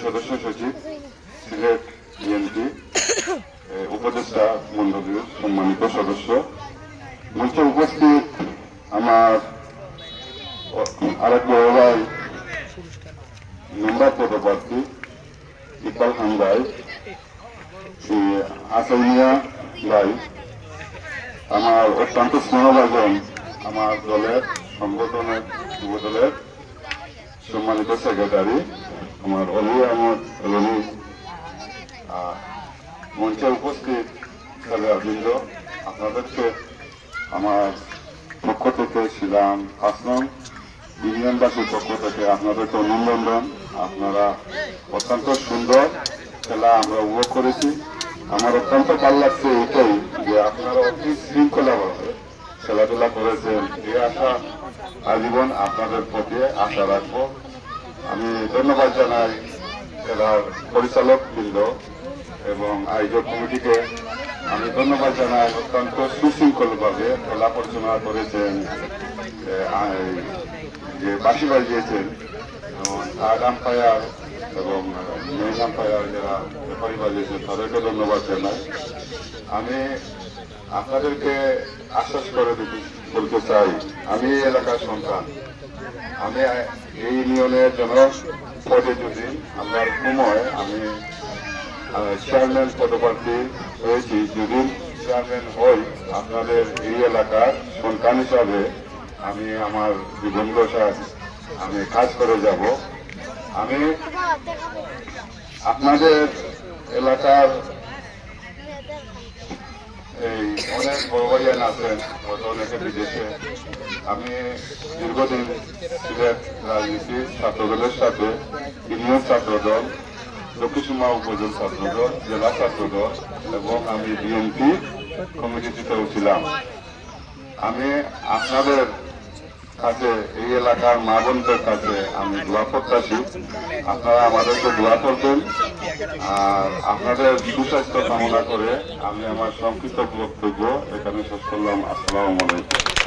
সদস্য সচিব সিলেট বিএনপি উপদেষ্টা মন্ডলীর সম্মানিত সদস্য, মঞ্চে উপস্থিত আমার আরেক বড় ভাই মেম্বার পদপ্রার্থী ইকবাল খান ভাই, আসল মিয়া ভাই, আমার অত্যন্ত স্নেহভাজন আমার দলের সংগঠনের যুব দলের সম্মানিত সেক্রেটারি আমার অলি আহমদ রনি, মঞ্চে উপস্থিত খেলোয়াড়বৃন্দ, আপনাদেরকে আমার পক্ষ থেকে শিলাম আসলাম ইউনিয়নবাসীর পক্ষ থেকে আপনাদেরকে অভিনন্দন। আপনারা অত্যন্ত সুন্দর খেলা আমরা উপভোগ করেছি। আমার অত্যন্ত ভালো লাগছে এটাই যে আপনারা অতি শৃঙ্খলাভাবে খেলাধুলা করেছেন। এই আশা আজীবন আপনাদের প্রতি আশা রাখবো। আমি ধন্যবাদ জানাই খেলার পরিচালক বৃন্দ এবং আয়োজক কমিটিকে। আমি ধন্যবাদ জানাই অত্যন্ত সুশৃঙ্খলভাবে খেলা পরিচালনা করেছেন, যে বাঁশি বাজিয়েছেন এবং থার্ড আম্পায়ার এবং মেইন আম্পায়ার যারা রেফারি বাজিয়েছেন তাদেরকে ধন্যবাদ জানাই। আমি আপনাদেরকে আশ্বাস করে বলতে চাই, আমি এই এলাকার সন্তান। আমি এই ইউনিয়নের জনপদে যদি আমার সময় আমি চেয়ারম্যান পদপ্রার্থী হয়েছি, যদি চেয়ারম্যান হই আপনাদের এই এলাকার সন্তান হিসাবে আমি আমার জীবন দশায় আমি কাজ করে যাব। আমি আপনাদের এলাকার এই অনেক বড় ভাইয়ান আছেন, হয়তো অনেকে বিদেশে। আমি দীর্ঘদিন সিলেট রাজনীতি ছাত্রদলের সাথে ইউনিয়ন ছাত্রদল, দক্ষিণসীমা উপজেলা ছাত্রদল, জেলা ছাত্রদল এবং আমি বিএনপি কমিটিতেও ছিলাম। আমি আপনাদের কাছে এই এলাকার মা বোনদের কাছে আমি দোয়া প্রত্যাশী, আপনারা আমাদেরকে দোয়া করবেন। আর আপনাদের সুস্বাস্থ্য কামনা করে আমি আমার সংক্ষিপ্ত বক্তব্য এখানে শেষ করলাম। আসসালামু আলাইকুম।